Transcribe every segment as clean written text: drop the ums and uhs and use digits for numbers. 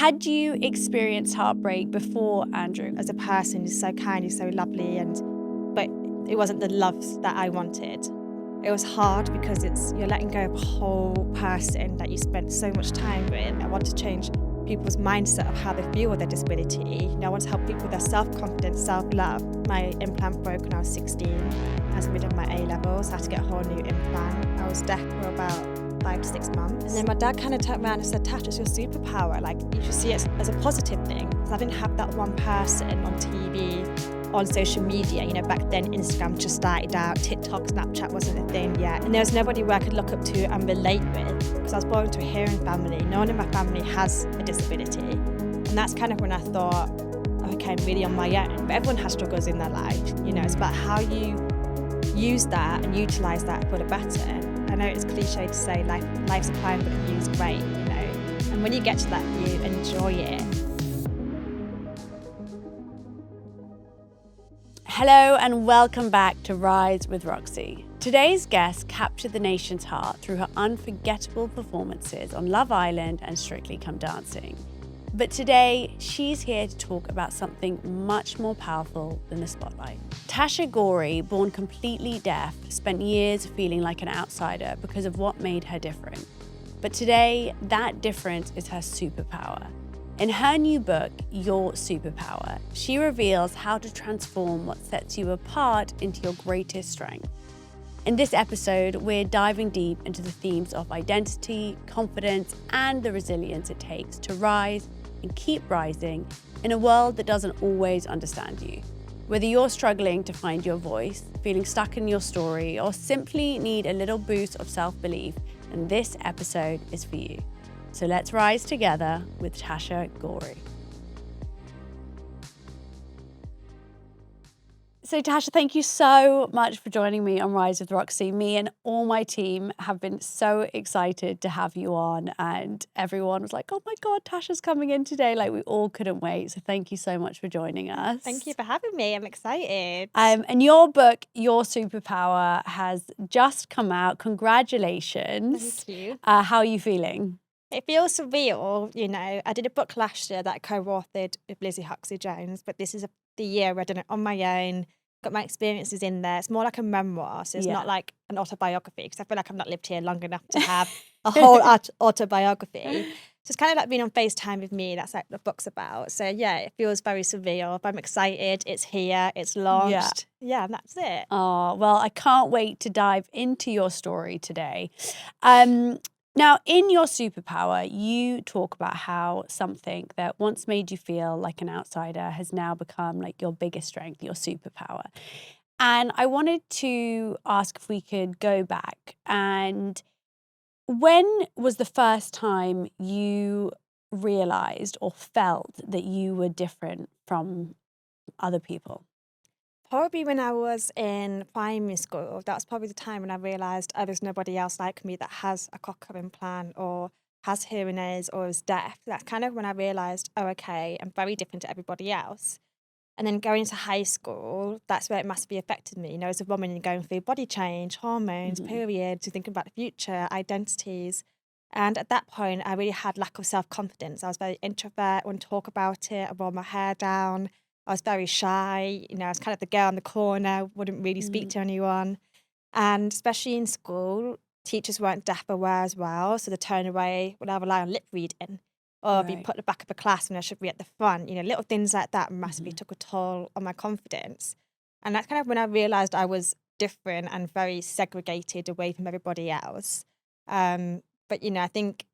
Had you experienced heartbreak before Andrew? As a person, he's so kind, he's so lovely, but it wasn't the love that I wanted. It was hard because you're letting go of a whole person that you spent so much time with. I want to change people's mindset of how they feel with their disability. I want to help people with their self-confidence, self-love. My implant broke when I was 16. I was mid of my A-levels, I had to get a whole new implant. I was deaf for about 5 to 6 months. And then my dad kind of turned around and said, Tash, it's your superpower. Like, you should see it as a positive thing. Because I didn't have that one person on TV, on social media. Back then Instagram just started out, TikTok, Snapchat wasn't a thing yet. And there was nobody where I could look up to and relate with. Because I was born into a hearing family. No one in my family has a disability. And that's kind of when I thought, okay, I'm really on my own. But everyone has struggles in their life. It's about how you use that and utilise that for the better. I know it's cliche to say life's a climb, but a view's great, And when you get to that view, enjoy it. Hello and welcome back to Rise with Roxie. Today's guest captured the nation's heart through her unforgettable performances on Love Island and Strictly Come Dancing. But today, she's here to talk about something much more powerful than the spotlight. Tasha Ghouri, born completely deaf, spent years feeling like an outsider because of what made her different. But today, that difference is her superpower. In her new book, Your Superpower, she reveals how to transform what sets you apart into your greatest strength. In this episode, we're diving deep into the themes of identity, confidence, and the resilience it takes to rise and keep rising in a world that doesn't always understand you. Whether you're struggling to find your voice, feeling stuck in your story, or simply need a little boost of self-belief, then this episode is for you. So let's rise together with Tasha Ghouri. So Tasha, thank you so much for joining me on Rise with Roxie. Me and all my team have been so excited to have you on, and everyone was like, oh my God, Tasha's coming in today. Like, we all couldn't wait. So thank you so much for joining us. Thank you for having me. I'm excited. And your book, Your Superpower, has just come out. Congratulations. Thank you. How are you feeling? It feels surreal, I did a book last year that I co-authored with Lizzie Huxley-Jones, but this is the year where I've done it on my own, got my experiences in there. It's more like a memoir, so it's not like an autobiography, because I feel like I've not lived here long enough to have a whole autobiography. So it's kind of like being on FaceTime with me. That's like the book's about. So yeah, it feels very surreal. But I'm excited. It's here. It's launched. Yeah, and that's it. Oh, well, I can't wait to dive into your story today. Now, in Your Superpower, you talk about how something that once made you feel like an outsider has now become like your biggest strength, your superpower. And I wanted to ask if we could go back. And when was the first time you realized or felt that you were different from other people? Probably when I was in primary school. That was probably the time when I realised there's nobody else like me that has a cochlear implant or has hearing aids or is deaf. That's kind of when I realised, okay, I'm very different to everybody else. And then going to high school, that's where it massively affected me. As a woman, you're going through body change, hormones, periods, you're thinking about the future, identities. And at that point, I really had lack of self-confidence. I was very introvert, wouldn't talk about it, I wore my hair down. I was very shy, I was kind of the girl in the corner, wouldn't really speak to anyone. And especially in school, teachers weren't deaf aware as well, so they turn away when I rely on lip reading or be put at the back of a class when I should be at the front. Little things like that massively took a toll on my confidence. And that's kind of when I realised I was different and very segregated away from everybody else. But, I think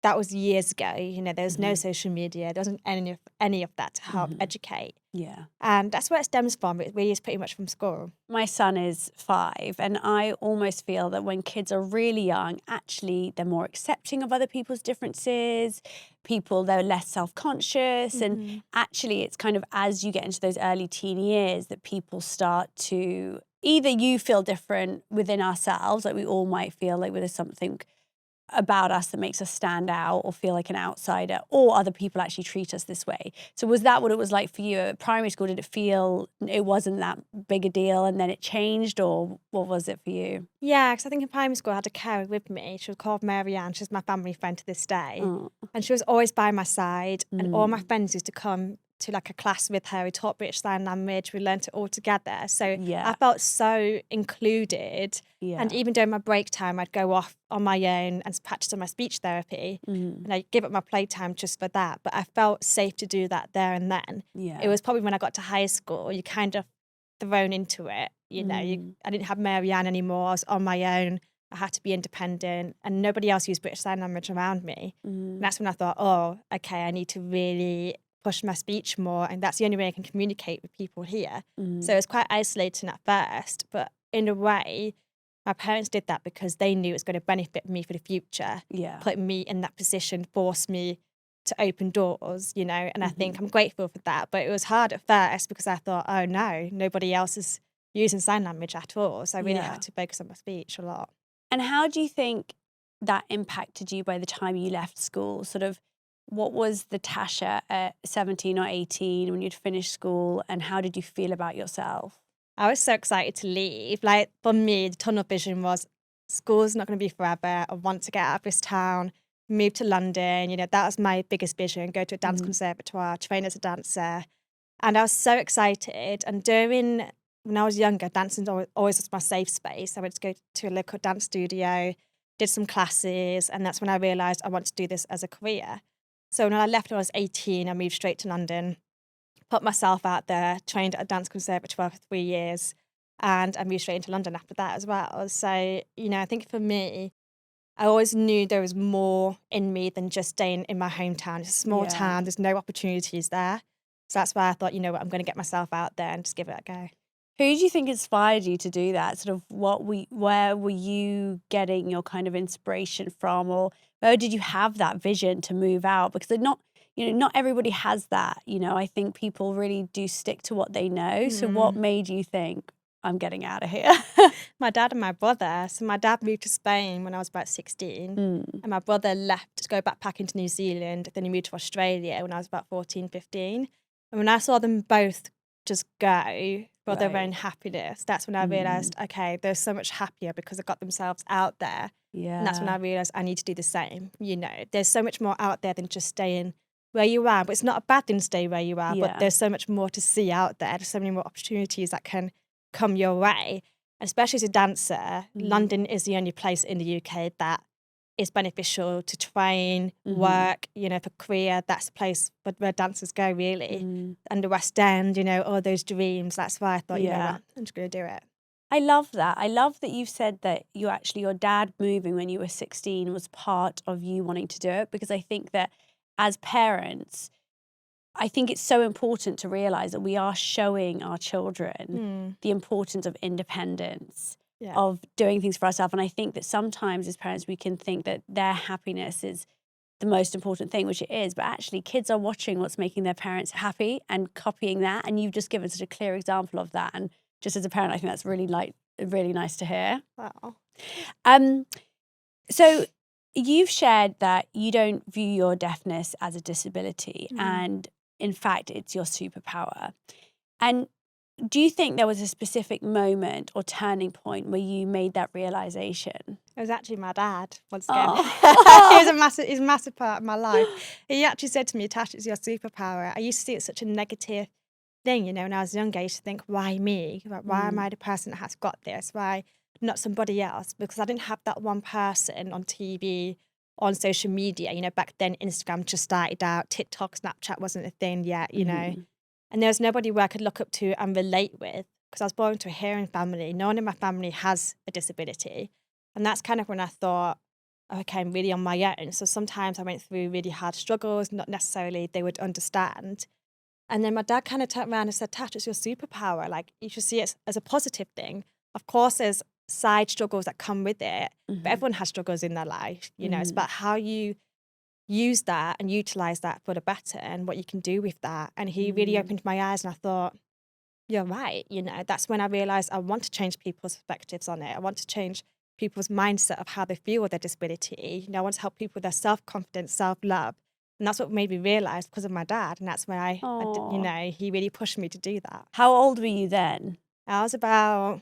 that was years ago. There was no social media. There wasn't any of that to help educate. Yeah. And that's where it stems from. It really is pretty much from school. My son is 5, and I almost feel that when kids are really young, actually, they're more accepting of other people's differences, they're less self-conscious, and actually it's kind of as you get into those early teen years that people start to, either you feel different within ourselves, like we all might feel like there's something about us that makes us stand out or feel like an outsider, or other people actually treat us this way. So was that what it was like for you at primary school? Did it feel it wasn't that big a deal and then it changed, or what was it for you? Yeah, because I think in primary school I had a carer with me. She was called Mary Ann. She's my family friend to this day. Oh. And she was always by my side. And all my friends used to come to like a class with her. We taught British Sign Language. We learnt it all together. So Yeah. I felt so included. Yeah. And even during my break time, I'd go off on my own and practice on my speech therapy. And I'd give up my playtime just for that. But I felt safe to do that there and then. Yeah. It was probably when I got to high school, you kind of thrown into it. You know, I didn't have Mary Ann anymore. I was on my own. I had to be independent, and nobody else used British Sign Language around me. And that's when I thought, oh, okay, I need to really push my speech more, and that's the only way I can communicate with people here. So it was quite isolating at first, but in a way, my parents did that because they knew it was going to benefit me for the future. Yeah. Put me in that position, force me to open doors, you know, and I think I'm grateful for that. But it was hard at first because I thought, oh no, nobody else is using sign language at all. So I really had to focus on my speech a lot. And how do you think that impacted you by the time you left school? Sort of, what was the Tasha at 17 or 18 when you'd finished school, and how did you feel about yourself? I was so excited to leave. Like, for me, the tunnel vision was school's not going to be forever. I want to get out of this town, move to London. You know, that was my biggest vision, go to a dance conservatoire, train as a dancer. And I was so excited. And when I was younger, dancing always was my safe space. I went to go to a local dance studio, did some classes, and that's when I realised I want to do this as a career. So when I left when I was 18, I moved straight to London, put myself out there, trained at a dance conservatoire for 3 years, and I moved straight into London after that as well. So, you know, I think for me, I always knew there was more in me than just staying in my hometown. It's a small town, there's no opportunities there. So that's why I thought, you know what, I'm going to get myself out there and just give it a go. Who do you think inspired you to do that? Sort of where were you getting your kind of inspiration from, or where did you have that vision to move out? Because not everybody has that. You know, I think people really do stick to what they know. So what made you think, I'm getting out of here? My dad and my brother. So my dad moved to Spain when I was about 16 and my brother left to go backpacking to New Zealand. Then he moved to Australia when I was about 14, 15. And when I saw them both just go for their own happiness, that's when I realised, okay, they're so much happier because they got themselves out there. Yeah. And that's when I realised I need to do the same. You know, there's so much more out there than just staying where you are. But it's not a bad thing to stay where you are, but there's so much more to see out there. There's so many more opportunities that can come your way. Especially as a dancer, London is the only place in the UK that is beneficial to train, work, you know, for career. That's the place where dancers go, really. And the West End, you know, all those dreams. That's why I thought, you know what, I'm just going to do it. I love that. I love that you've said that your dad moving when you were 16 was part of you wanting to do it, because I think that as parents, I think it's so important to realise that we are showing our children the importance of independence, of doing things for ourselves. And I think that sometimes as parents, we can think that their happiness is the most important thing, which it is. But actually, kids are watching what's making their parents happy and copying that. And you've just given such a clear example of that. And just as a parent, I think that's really nice to hear. Wow. So you've shared that you don't view your deafness as a disability, and in fact, it's your superpower. And do you think there was a specific moment or turning point where you made that realization? It was actually my dad, once again. Oh. He's a massive part of my life. He actually said to me, Tash, it's your superpower. I used to see it as such a negative thing, you know, when I was younger. I used to think, why me? Why am I the person that has got this? Why not somebody else? Because I didn't have that one person on TV, on social media. You know, back then Instagram just started out, TikTok, Snapchat wasn't a thing yet, you know. And there was nobody where I could look up to and relate with, because I was born into a hearing family. No one in my family has a disability. And that's kind of when I thought, okay, I'm really on my own. So sometimes I went through really hard struggles, not necessarily they would understand. And then my dad kind of turned around and said, Tash, it's your superpower. Like, you should see it as a positive thing. Of course, there's side struggles that come with it, but everyone has struggles in their life. You know, it's about how you use that and utilize that for the better and what you can do with that. And he really opened my eyes, and I thought, you're right. You know, that's when I realized I want to change people's perspectives on it. I want to change people's mindset of how they feel with their disability. You know, I want to help people with their self-confidence, self-love. And that's what made me realise because of my dad. And that's when you Oh, know, he really pushed me to do that. how old were you then? I was about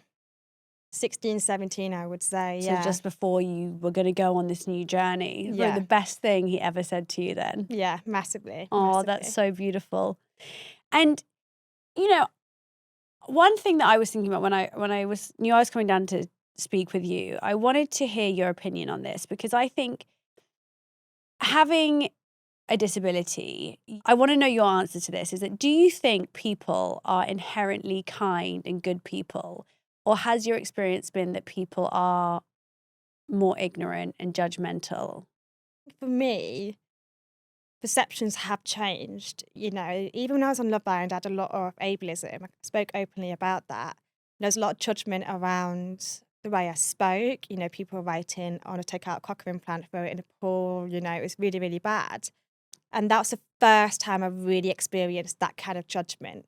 16, 17, I would say, So just before you were going to go on this new journey. Probably the best thing he ever said to you then. Yeah, massively. Oh, that's so beautiful. And, you know, one thing that I was thinking about when I knew I was coming down to speak with you, I wanted to hear your opinion on this, because I think having a disability, I want to know your answer to this, is that, do you think people are inherently kind and good people? Or has your experience been that people are more ignorant and judgmental? For me, perceptions have changed. You know, even when I was on Love Island, I had a lot of ableism. I spoke openly about that. There's a lot of judgment around the way I spoke. You know, people writing, I want to take out a cochlear implant, throw it in a pool. You know, it was really, really bad. And that was the first time I really experienced that kind of judgment.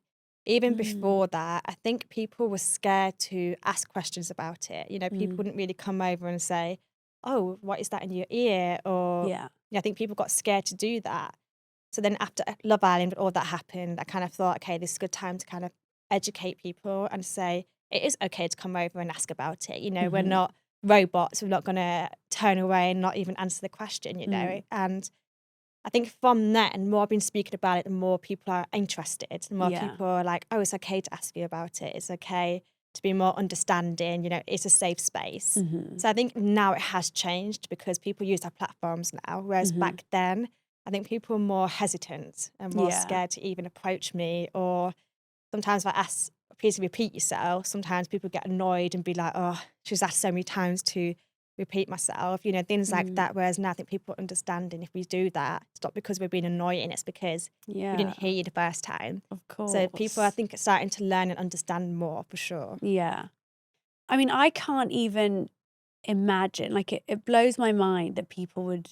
Even before that, I think people were scared to ask questions about it. You know, people wouldn't really come over and say, oh, what is that in your ear? Or, Yeah. you know, I think people got scared to do that. So then after Love Island, all that happened, I kind of thought, okay, this is a good time to kind of educate people and say, it is okay to come over and ask about it. You know, we're not robots. We're not going to turn away and not even answer the question, you know. And I think from then, the more I've been speaking about it, the more people are interested. The more people are like, oh, it's okay to ask you about it. It's okay to be more understanding. You know, it's a safe space. So I think now it has changed because people use our platforms now. Whereas back then, I think people were more hesitant and more scared to even approach me. Or sometimes if I ask, please repeat yourself, sometimes people get annoyed and be like, oh, she's asked so many times to repeat myself, you know, things like that. Whereas now I think people are understanding if we do that, it's not because we're being annoying, it's because we didn't hear you the first time. Of course. So people, I think, are starting to learn and understand more for sure. Yeah. I mean, I can't even imagine, like it blows my mind that people would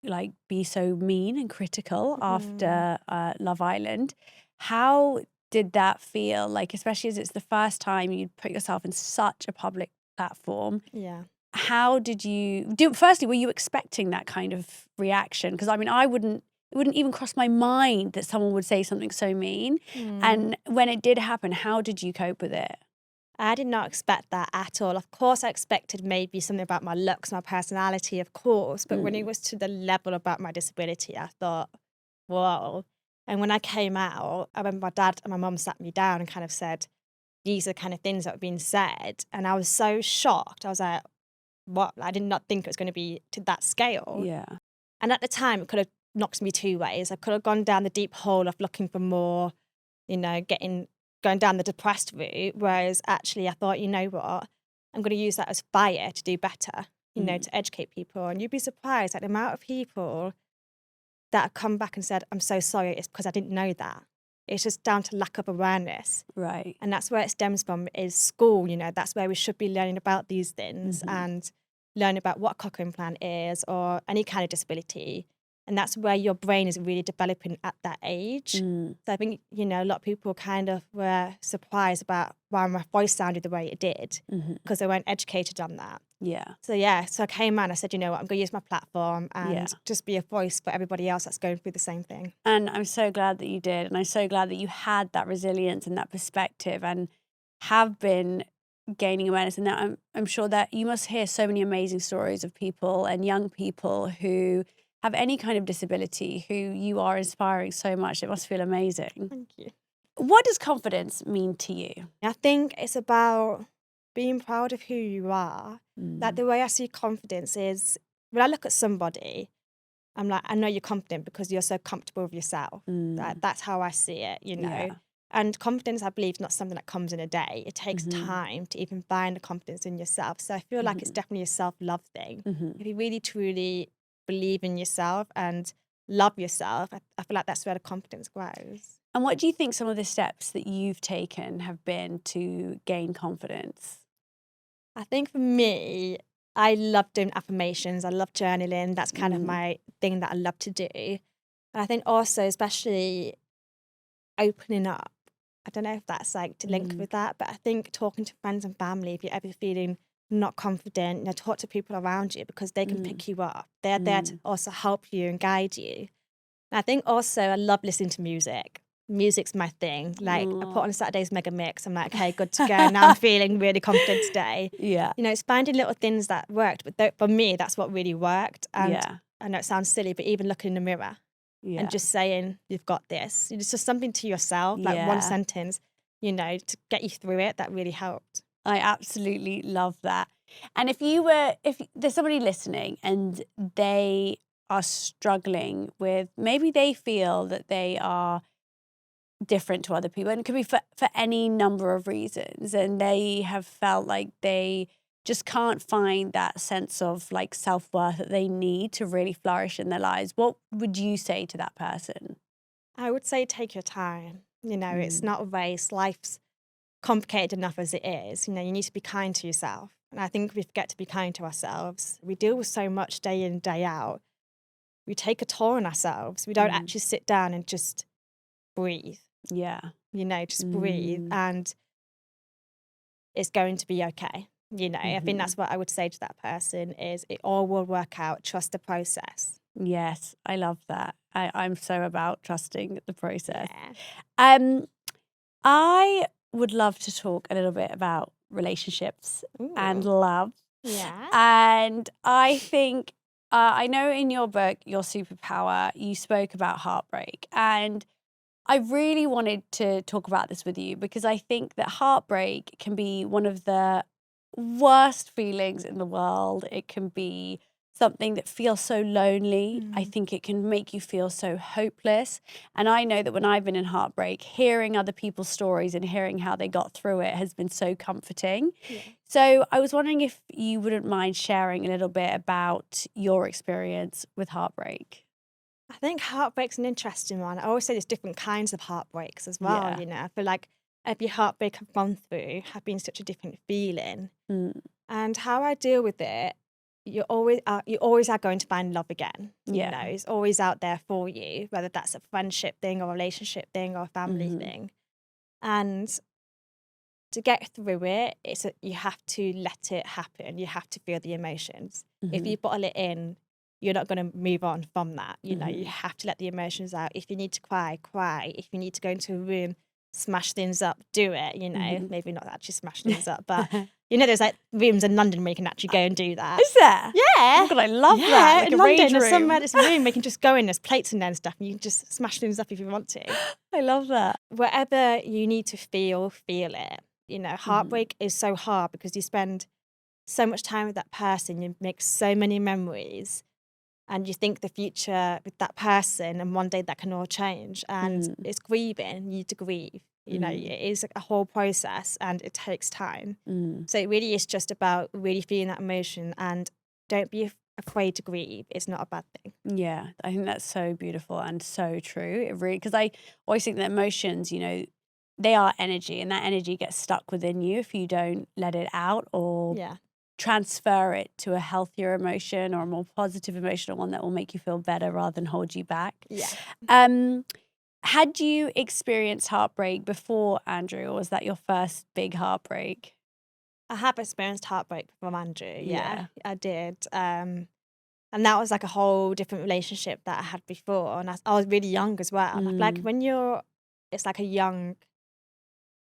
like be so mean and critical after Love Island. How did that feel? Like, especially as it's the first time you'd put yourself in such a public platform. Yeah. How did you do? Firstly, were you expecting that kind of reaction? Because I mean, it wouldn't even cross my mind that someone would say something so mean. And when it did happen, how did you cope with it? I did not expect that at all. Of course, I expected maybe something about my looks, my personality, of course. But when it was to the level about my disability, I thought, whoa. And when I came out, I remember my dad and my mum sat me down and kind of said, these are the kind of things that have been said. And I was so shocked. I was like, what? I did not think it was going to be to that scale. Yeah. And at the time, it could have knocked me two ways. I could have gone down the deep hole of looking for more, you know, going down the depressed route. Whereas actually, I thought, you know what? I'm going to use that as fire to do better, you know, to educate people. And you'd be surprised at the amount of people that have come back and said, I'm so sorry. It's because I didn't know that. It's just down to lack of awareness. Right. And that's where it stems from, is school. You know, that's where we should be learning about these things and learn about what a cochlear implant is or any kind of disability. And that's where your brain is really developing at that age. So I think, you know, a lot of people kind of were surprised about why my voice sounded the way it did because they weren't educated on that. Yeah. So I came out and I said, you know what, I'm going to use my platform and just be a voice for everybody else that's going through the same thing. And I'm so glad that you did. And I'm so glad that you had that resilience and that perspective and have been gaining awareness. And that I'm sure that you must hear so many amazing stories of people and young people who have any kind of disability who you are inspiring so much. It must feel amazing. Thank you. What does confidence mean to you? I think it's about being proud of who you are. Like the way I see confidence is when I look at somebody, I'm like, I know you're confident because you're so comfortable with yourself. That's how I see it, you know. Yeah. And confidence, I believe, is not something that comes in a day. It takes time to even find the confidence in yourself. So I feel like it's definitely a self-love thing. If you really, truly believe in yourself and love yourself, I feel like that's where the confidence grows. And what do you think some of the steps that you've taken have been to gain confidence? I think for me, I love doing affirmations. I love journaling. That's kind of my thing that I love to do. And I think also, especially opening up. I don't know if that's like to link with that, but I think talking to friends and family, if you're ever feeling not confident, talk to people around you because they can pick you up. They're there to also help you and guide you. And I think also I love listening to music. Music's my thing. Like I put on Saturday's mega mix. I'm like, okay, good to go. Now I'm feeling really confident today. Yeah. It's finding little things that worked. But for me, that's what really worked. And Yeah. I know it sounds silly, but even looking in the mirror and just saying, you've got this. It's just something to yourself, like one sentence, to get you through it. That really helped. I absolutely love that. And if there's somebody listening and they are struggling with, maybe they feel that they are different to other people, and it could be for any number of reasons, and they have felt like they just can't find that sense of like self-worth that they need to really flourish in their lives, what would you say to that person? I would say take your time. It's not a race. Life's complicated enough as it is. You need to be kind to yourself. And I think we forget to be kind to ourselves. We deal with so much day in, day out. We take a toll on ourselves. We don't actually sit down and just breathe. Yeah. Just breathe, and it's going to be okay. I think that's what I would say to that person is it all will work out. Trust the process. Yes, I love that. I'm so about trusting the process. Yeah. I would love to talk a little bit about relationships and love. Yeah. And I think, I know in your book, Your Superpower, you spoke about heartbreak. And I really wanted to talk about this with you because I think that heartbreak can be one of the worst feelings in the world. It can be something that feels so lonely. I think it can make you feel so hopeless. And I know that when I've been in heartbreak, hearing other people's stories and hearing how they got through it has been so comforting. Yeah. So I was wondering if you wouldn't mind sharing a little bit about your experience with heartbreak. I think heartbreak's an interesting one. I always say there's different kinds of heartbreaks as well. Yeah. I feel like every heartbreak I've gone through have been such a different feeling. And how I deal with it, you always are going to find love again. It's always out there for you, whether that's a friendship thing or a relationship thing or a family thing. And to get through it, you have to let it happen. You have to feel the emotions. If you bottle it in, you're not going to move on from that. You have to let the emotions out. If you need to cry, cry. If you need to go into a room, smash things up, do it. Maybe not actually smash things up, but there's like rooms in London where you can actually go and do that. Is there? Yeah. Oh God, I love that. Like in a London, rage there's room. somewhere there's a room where you can just go in, there's plates in there and stuff, and you can just smash things up if you want to. I love that. Whatever you need to feel it. Heartbreak is so hard because you spend so much time with that person, you make so many memories, and you think the future with that person, and one day that can all change. And it's grieving. You need to grieve. It is a whole process, and it takes time. So it really is just about really feeling that emotion, and don't be afraid to grieve. It's not a bad thing. Yeah, I think that's so beautiful and so true. It really, because I always think that emotions, they are energy, and that energy gets stuck within you if you don't let it out or transfer it to a healthier emotion or a more positive emotion, or one that will make you feel better rather than hold you back. Yeah. Had you experienced heartbreak before, Andrew, or was that your first big heartbreak? I have experienced heartbreak from Andrew. Yeah. I did. And that was like a whole different relationship that I had before. And I was really young as well. And I feel like it's like a young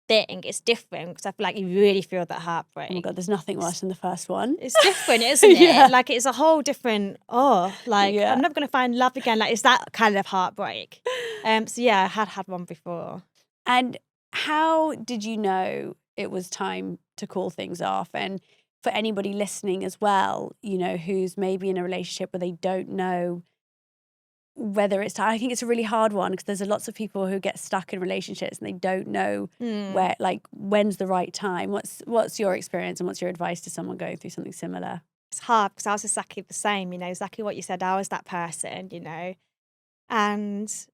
thing, it's different because I feel like you really feel that heartbreak. Oh my God, there's nothing worse than the first one. It's different, isn't it? Like it's a whole different, I'm never going to find love again. Like it's that kind of heartbreak. So yeah, I had one before. And how did you know it was time to call things off? And for anybody listening as well, who's maybe in a relationship where they don't know whether it's time. I think it's a really hard one because there's lots of people who get stuck in relationships and they don't know where, like, when's the right time. What's your experience and what's your advice to someone going through something similar? It's hard because I was exactly the same, exactly what you said. I was that person, and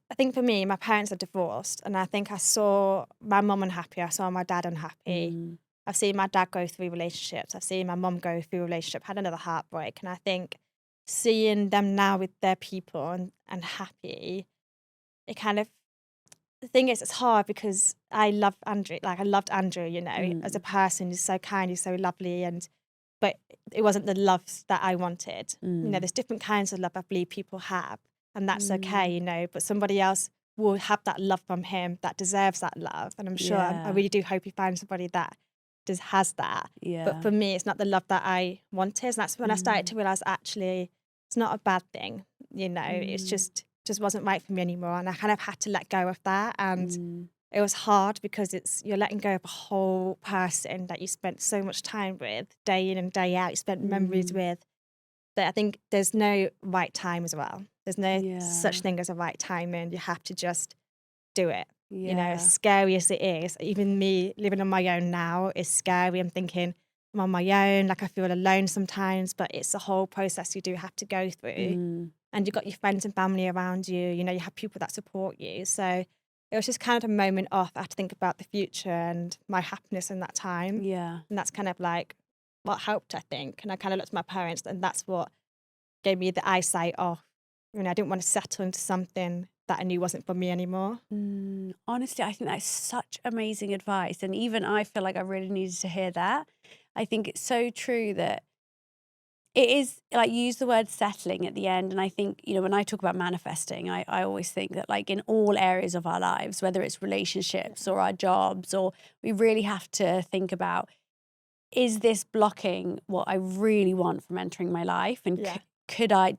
I think for me, my parents are divorced, and I think I saw my mum unhappy, I saw my dad unhappy. I've seen my dad go through relationships, I've seen my mum go through a relationship, had another heartbreak, and I think seeing them now with their people and happy, it kind of the thing is, it's hard because I love Andrew. Like, I loved Andrew, you know, as a person. He's so kind, he's so lovely. But it wasn't the love that I wanted. You know, there's different kinds of love I believe people have, and that's okay, you know, but somebody else will have that love from him that deserves that love. And I'm sure, I really do hope he finds somebody that has that. But for me, it's not the love that I wanted. And that's when I started to realize, actually, it's not a bad thing. You know, it's just wasn't right for me anymore. And I kind of had to let go of that. And it was hard because you're letting go of a whole person that you spent so much time with, day in and day out. You spent memories with. But I think there's no right time as well. There's no such thing as a right time, and you have to just do it. You know, as scary as it is, even me living on my own now is scary. I'm thinking I'm on my own, like I feel alone sometimes, but it's a whole process you do have to go through. And you've got your friends and family around you, you know, you have people that support you. So it was just kind of a moment off. I had to think about the future and my happiness in that time. Yeah. And that's kind of like what helped, I think. And I kind of looked at my parents, and that's what gave me the eyesight off. You know, I didn't want to settle into something that I knew wasn't for me anymore. Honestly, I think that's such amazing advice. And even I feel like I really needed to hear that. I think it's so true that it is, like, you use the word settling at the end. And I think, you know, when I talk about manifesting, I always think that, like, in all areas of our lives, whether it's relationships or our jobs, or we really have to think about, is this blocking what I really want from entering my life? And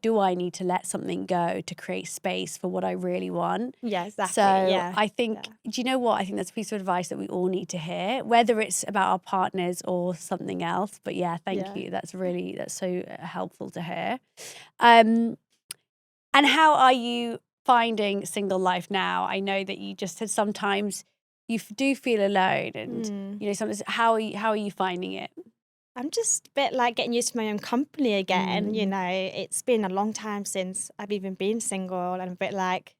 do I need to let something go to create space for what I really want? Yeah, exactly. So I think, do you know what? I think that's a piece of advice that we all need to hear, whether it's about our partners or something else. But thank you. That's so helpful to hear. And how are you finding single life now? I know that you just said sometimes you do feel alone, and you know, sometimes how are you finding it? I'm just a bit like getting used to my own company again. You know, it's been a long time since I've even been single, and I'm a bit like,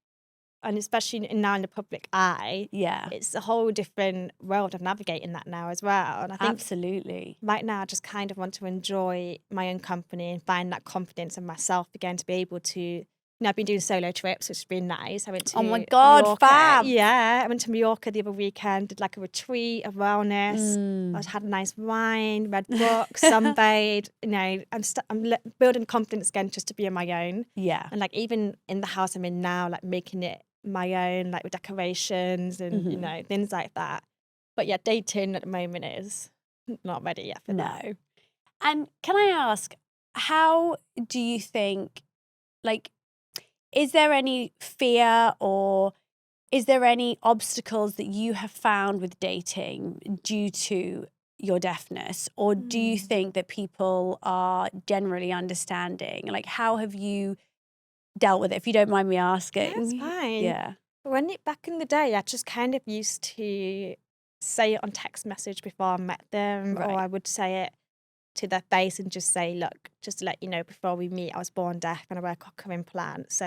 and especially now in the public eye, it's a whole different world of navigating that now as well. And I think absolutely right now I just kind of want to enjoy my own company and find that confidence in myself again to be able to. You know, I've been doing solo trips, which has been nice. I went to Mallorca. Fab! Yeah, I went to Mallorca the other weekend, did like a retreat of wellness. I had a nice wine, read books, sunbathed. You know, I'm building confidence again just to be on my own. Yeah. And like even in the house I'm in now, like making it my own, like with decorations and, you know, things like that. But yeah, dating at the moment is not ready yet for that. And can I ask, how do you think, like, is there any fear or is there any obstacles that you have found with dating due to your deafness? Or do you think that people are generally understanding? Like, how have you dealt with it, if you don't mind me asking? That's fine. Yeah. Back in the day, I just kind of used to say it on text message before I met them, or I would say it to their face and just say, look, just to let you know, before we meet, I was born deaf and I wear a cochlear implant. So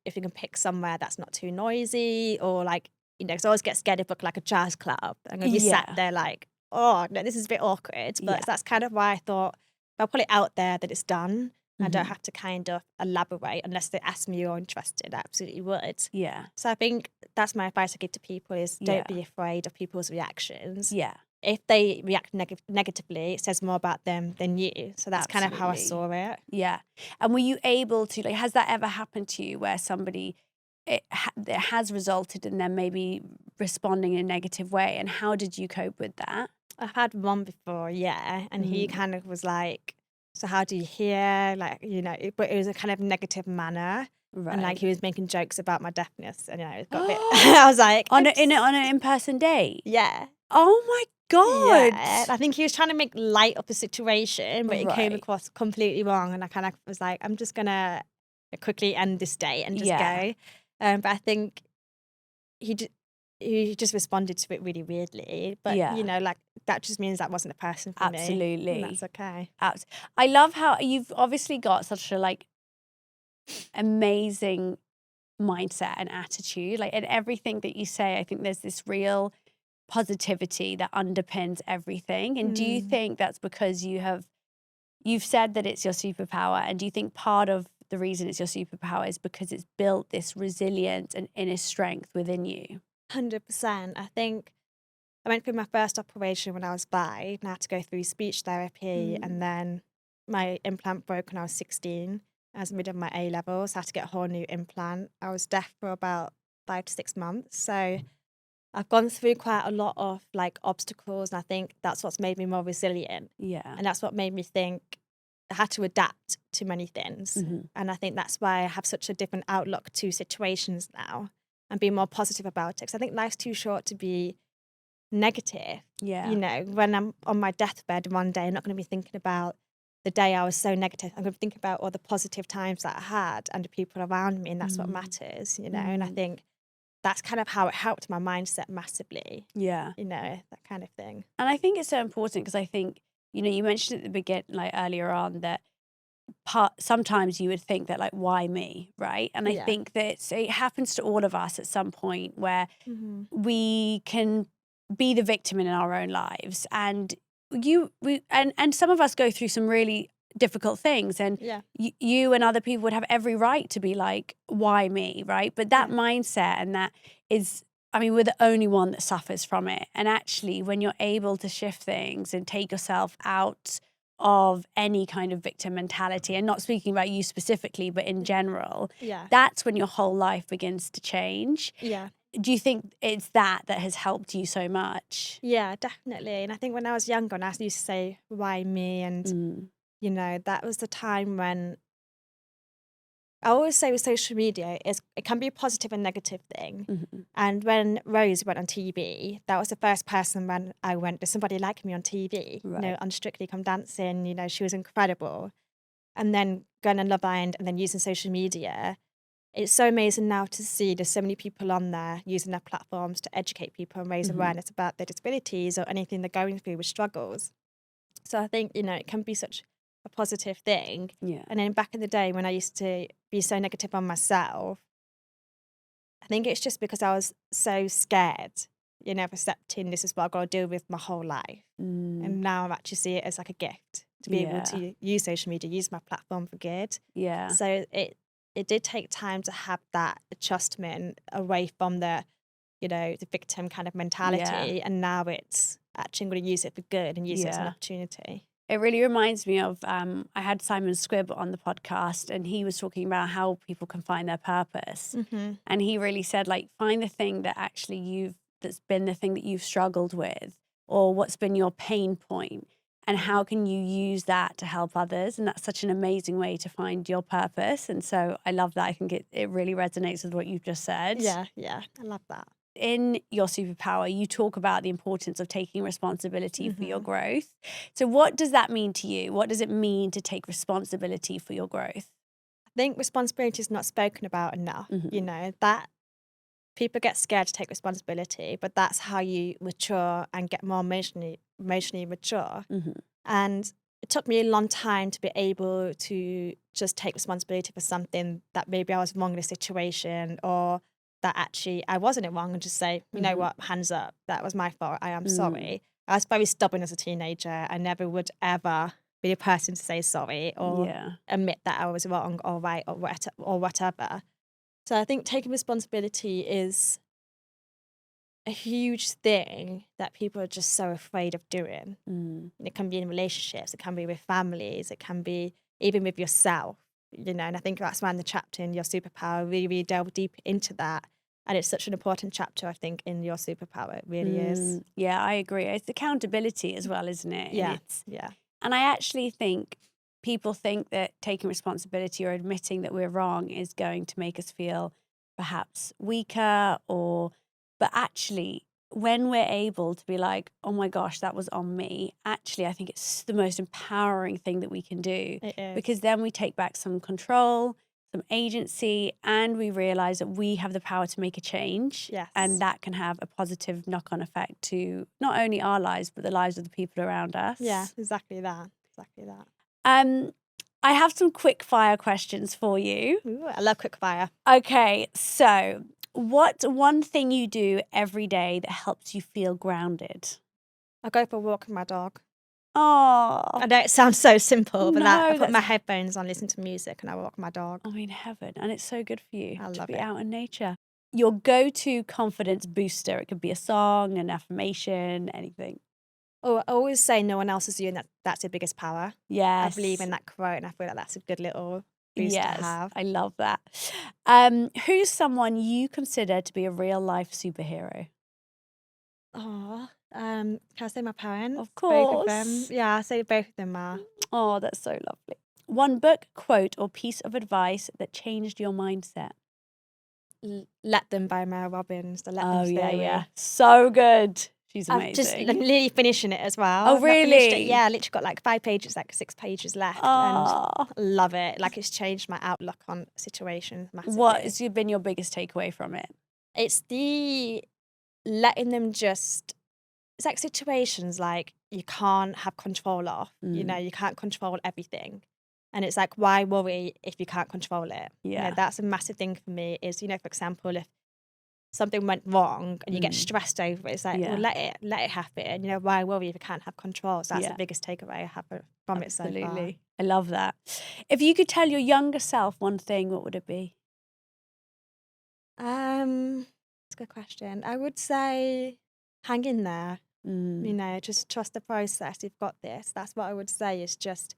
if you can pick somewhere that's not too noisy, or like, you know, because I always get scared of book like a jazz club and if you sat there like, oh, no, this is a bit awkward. But that's kind of why I thought, if I put it out there that it's done, I don't have to kind of elaborate unless they ask me you're interested. I absolutely would. Yeah. So I think that's my advice I give to people is don't be afraid of people's reactions. Yeah. If they react negatively, it says more about them than you. So that's kind of how I saw it. Yeah. And were you able to, like, has that ever happened to you where somebody, it has resulted in them maybe responding in a negative way? And how did you cope with that? I've had one before, and he kind of was like, so how do you hear? Like, you know, but it was a kind of negative manner. And like he was making jokes about my deafness. And, you know, it got a bit, I was like. On an in-person date? Yeah. Oh my God. Yeah. I think he was trying to make light of the situation, but it came across completely wrong. And I kind of was like, I'm just going to quickly end this date and just go. But I think he just responded to it really weirdly. But, you know, like that just means that wasn't a person for me. Absolutely. That's okay. I love how you've obviously got such a like amazing mindset and attitude. Like in everything that you say, I think there's this real positivity that underpins everything. And do you think that's because you've said that it's your superpower, and do you think part of the reason it's your superpower is because it's built this resilience and inner strength within you? 100%. I think I went through my first operation when I was 5, and I had to go through speech therapy, and then my implant broke when I was 16. I was mid of my A levels, so I had to get a whole new implant. I was deaf for about 5 to 6 months, so I've gone through quite a lot of like obstacles, and I think that's what's made me more resilient, Yeah. and that's what made me think I had to adapt to many things. And I think that's why I have such a different outlook to situations now and be more positive about it. Because I think life's too short to be negative. Yeah. You know, when I'm on my deathbed one day, I'm not going to be thinking about the day I was so negative. I'm going to think about all the positive times that I had and the people around me, and that's what matters, you know. And I think that's kind of how it helped my mindset massively, Yeah. you know, that kind of thing. And I think it's so important because I think, you know, you mentioned at the beginning, like earlier on, that sometimes you would think that, like, why me, right? And I Yeah. think that it happens to all of us at some point where we can be the victim in our own lives, and and some of us go through some really difficult things, and Yeah. you and other people would have every right to be like, why me, right? But that mindset, and that is, I mean, we're the only one that suffers from it. And actually, when you're able to shift things and take yourself out of any kind of victim mentality, and not speaking about you specifically, but in general, that's when your whole life begins to change. Yeah. Do you think it's that has helped you so much? Yeah, definitely. And I think when I was younger and I used to say, why me? And, you know, that was the time when I always say with social media, it can be a positive and negative thing. And when Rose went on TV, that was the first person when I went, there's somebody like me on TV, you know, on Strictly Come Dancing, you know, she was incredible. And then going on Love Island and then using social media, it's so amazing now to see there's so many people on there using their platforms to educate people and raise awareness about their disabilities or anything they're going through with struggles. So I think, you know, it can be such a positive thing. Yeah. And then back in the day when I used to be so negative on myself, I think it's just because I was so scared, you know, of accepting this is what I've got to deal with my whole life. And now I'm actually see it as like a gift to be able to use social media, use my platform for good. Yeah. So it did take time to have that adjustment away from the, you know, the victim kind of mentality. And now it's actually, I'm going to use it for good and use it as an opportunity. It really reminds me of, I had Simon Squibb on the podcast, and he was talking about how people can find their purpose. And he really said, like, find the thing that actually that's been the thing that you've struggled with, or what's been your pain point, and how can you use that to help others. And that's such an amazing way to find your purpose. And so I love that. I think it really resonates with what you've just said. Yeah, I love that. In Your Superpower, you talk about the importance of taking responsibility for your growth. So what does that mean to you? What does it mean to take responsibility for your growth? I think responsibility is not spoken about enough. You know, that people get scared to take responsibility, but that's how you mature and get more emotionally mature. And it took me a long time to be able to just take responsibility for something that maybe I was wrong in a situation, or that actually I wasn't wrong, and just say, you know what, hands up, that was my fault, I am sorry. I was very stubborn as a teenager. I never would ever be the person to say sorry or admit that I was wrong or right or whatever. So I think taking responsibility is a huge thing that people are just so afraid of doing. It can be in relationships, it can be with families, it can be even with yourself, you know, and I think that's why in the chapter in Your Superpower, really delve deep into that. And it's such an important chapter, I think, in Your Superpower. It really is. Yeah, I agree. It's accountability as well, isn't it? Yeah, And I actually think people think that taking responsibility or admitting that we're wrong is going to make us feel perhaps weaker, but actually, when we're able to be like, oh my gosh, that was on me, actually, I think it's the most empowering thing that we can do. It is. Because then we take back some control, some agency, and we realize that we have the power to make a change. Yes. And that can have a positive knock-on effect to not only our lives, but the lives of the people around us. Yeah, exactly that. I have some quick fire questions for you. Ooh, I love quick fire. Okay, so what's one thing you do every day that helps you feel grounded? I go for a walk with my dog. Oh, I know it sounds so simple, but I put that's- my headphones on, listen to music, and I walk my dog. I mean, heaven. And it's so good for you I to love be it. out in nature. your go-to confidence booster. It could be a song, an affirmation, anything. Oh, I always say no one else is you, and that's your biggest power. I believe Yes. in that quote, and I feel like that's a good little boost to Yes, have. I love that. Who's someone you consider to be a real life superhero? Oh, can I say my parents? Of Both of them. course. Yeah, I say both of them are. Oh, that's so lovely. One book, quote, or piece of advice that changed your mindset. Let Them by Mel Robbins, the Let Them Oh, yeah, Theory. yeah. So good. She's I've just amazing. literally finishing it as well. Oh, I've not finished it. really? Yeah, I literally got like 5 pages, like 6 pages left, and Oh, love it. Like it's changed my outlook on situations massively. what has been your biggest takeaway from it? It's the letting them just. It's like situations like you can't have control of. You know, you can't control everything. And it's like, why worry if you can't control it? You know, Yeah. that's a massive thing for me is, you know, for example, if something went wrong and you get stressed over it, it's like, well, Yeah. let it happen. You know, why worry if you can't have control? So that's Yeah. the biggest takeaway I have from it so far. Absolutely. I love that. If you could tell your younger self one thing, what would it be? That's a good question. I would say hang in there. You Mm, know, just trust the process. You've got this. That's what I would say is just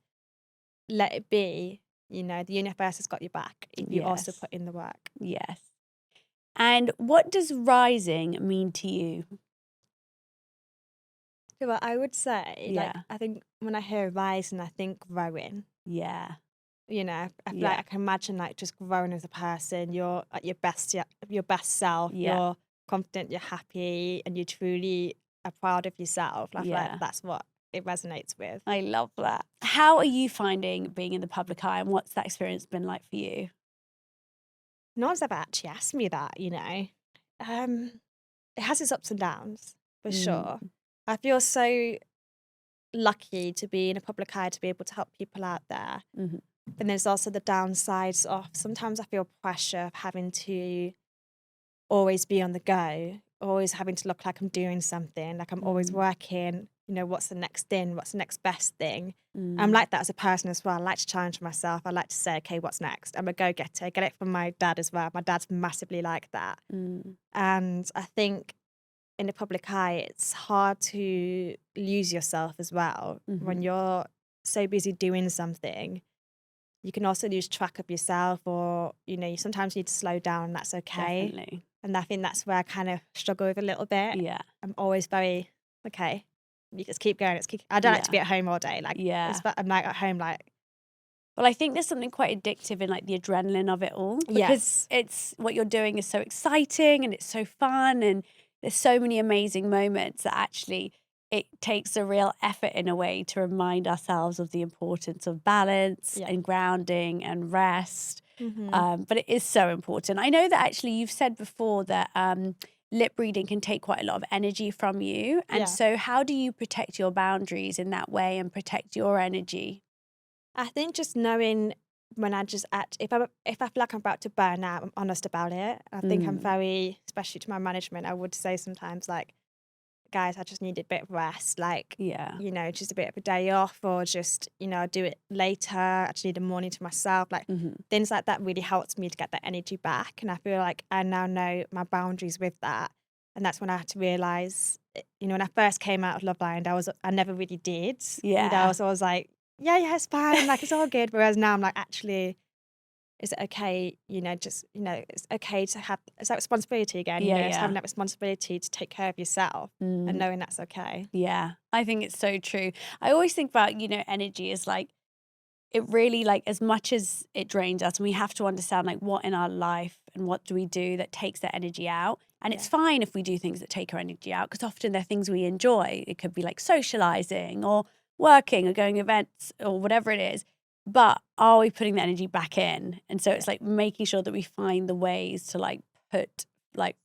let it be. You know, the universe has got your back if you also yes. put in the work. Yes. And what does rising mean to you? So what I would say, like, Yeah. I think when I hear rising, I think growing. Yeah. You know, I feel Yeah. like I can imagine like just growing as a person. You're at your best self. Yeah. You're confident. You're happy, and you truly are proud of yourself. I feel like Yeah. that's what it resonates with. I love that. How are you finding being in the public eye and what's that experience been like for you? No one's ever actually asked me that. You know, it has its ups and downs for sure. Mm, I feel so lucky to be in a public eye to be able to help people out there. mhm. But there's also the downsides of sometimes I feel pressure of having to always be on the go, always having to look like I'm doing something, like I'm always working, you know, what's the next thing, what's the next best thing. I'm like that as a person as well. I like to challenge myself. I like to say, okay, what's next? I'm a go-getter. I get it from my dad as well. My dad's massively like that. Mm, And I think in the public eye, it's hard to lose yourself as well. When you're so busy doing something, you can also lose track of yourself, or, you know, you sometimes need to slow down, and that's okay. definitely. And I think that's where I kind of struggle with a little bit. Yeah. I'm always very, okay, you just keep going. I don't like to Yeah. be at home all day. Like, Yeah. I'm like at home, like, Well, I think there's something quite addictive in like the adrenaline of it all because yes. it's what you're doing is so exciting and it's so fun and there's so many amazing moments that actually it takes a real effort in a way to remind ourselves of the importance of balance Yeah. and grounding and rest. Mm-hmm. But it is so important. I know that actually you've said before that lip reading can take quite a lot of energy from you. And Yeah. so how do you protect your boundaries in that way and protect your energy? I think just knowing when I just act, if I feel like I'm about to burn out, I'm honest about it. I think I'm very, especially to my management, I would say sometimes like, guys, I just need a bit of rest. Like, Yeah. you know, just a bit of a day off, or just, you know, do it later. I just need a morning to myself. Like things like that really helps me to get that energy back. And I feel like I now know my boundaries with that. And that's when I had to realize, you know, when I first came out of Love Island, I never really did. You know, Yeah. so I was like, yeah, it's fine. Like, it's all good. Whereas now I'm like, actually, is it okay? You know, just, you know, it's okay to have, it's that responsibility again. You Yeah, know, it's yeah. having that responsibility to take care of yourself and knowing that's okay. Yeah, I think it's so true. I always think about, energy as like, it really like as much as it drains us, and we have to understand like what in our life and what do we do that takes that energy out. And it's fine if we do things that take our energy out because often they're things we enjoy. It could be like socializing or working or going to events or whatever it is. But are we putting the energy back in? And so it's like making sure that we find the ways to like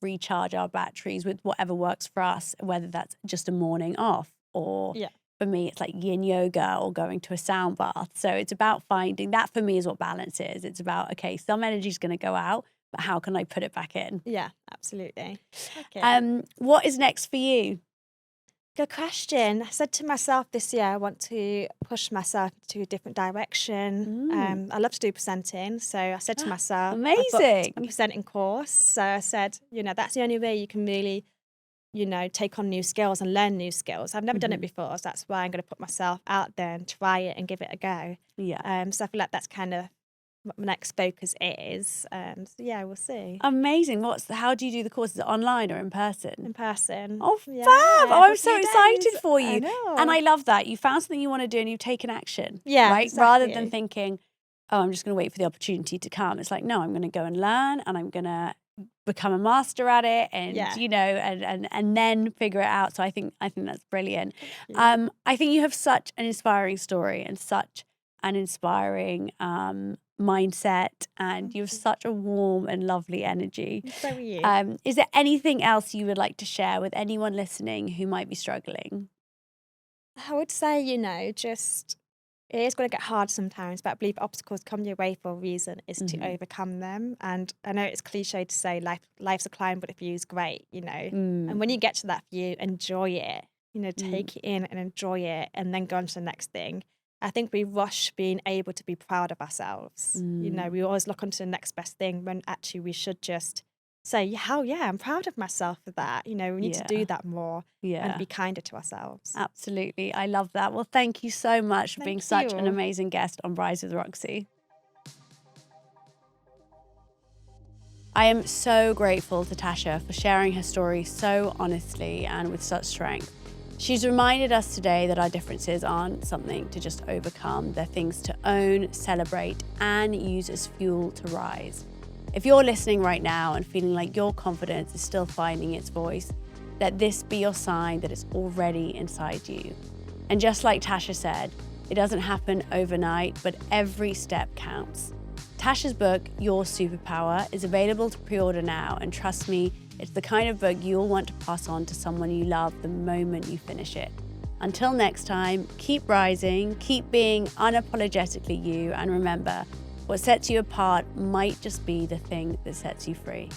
recharge our batteries with whatever works for us, whether that's just a morning off or for me, it's like yin yoga or going to a sound bath. So it's about finding that for me is what balance is. It's about, okay, some energy is going to go out, but how can I put it back in? Yeah, absolutely. Okay. What is next for you? Good question. I said to myself this year, I want to push myself to a different direction. I love to do presenting. So I said to myself, I booked Amazing. a presenting course. So I said, that's the only way you can really, take on new skills and learn new skills. I've never done it before. So that's why I'm going to put myself out there and try it and give it a go. Yeah. So I feel like that's kind of what my next focus is. So yeah, we'll see. Amazing. How do you do the course? Is it online or in person? In person. Oh, fab. Yeah, Oh, I'm for a so few excited days. for I you. know. And I love that. You found something you want to do and you've taken action. Yeah, right? Rather than exactly. thinking, oh, I'm just going to wait for the opportunity to come. It's like, no, I'm going to go and learn and I'm going to become a master at it and, and then figure it out. So I think that's brilliant. I think you have such an inspiring story and such an inspiring mindset, and you have such a warm and lovely energy. So are you. Is there anything else you would like to share with anyone listening who might be struggling? I would say, just it is going to get hard sometimes, but I believe obstacles come your way for a reason is to overcome them. And I know it's cliche to say life's a climb, but the view's great, And when you get to that view, enjoy it, take it in and enjoy it and then go on to the next thing. I think we rush being able to be proud of ourselves. We always look onto the next best thing when actually we should just say, hell yeah, I'm proud of myself for that. We need to do that more and be kinder to ourselves. Absolutely. I love that. Well, thank you so much for being such an you. amazing guest on Rise with Roxie. I am so grateful to Tasha for sharing her story so honestly and with such strength. She's reminded us today that our differences aren't something to just overcome. They're things to own, celebrate, and use as fuel to rise. If you're listening right now and feeling like your confidence is still finding its voice, let this be your sign that it's already inside you. And just like Tasha said, it doesn't happen overnight, but every step counts. Tasha's book, Your Superpower, is available to pre-order now, and trust me, it's the kind of book you'll want to pass on to someone you love the moment you finish it. Until next time, keep rising, keep being unapologetically you, and remember, what sets you apart might just be the thing that sets you free.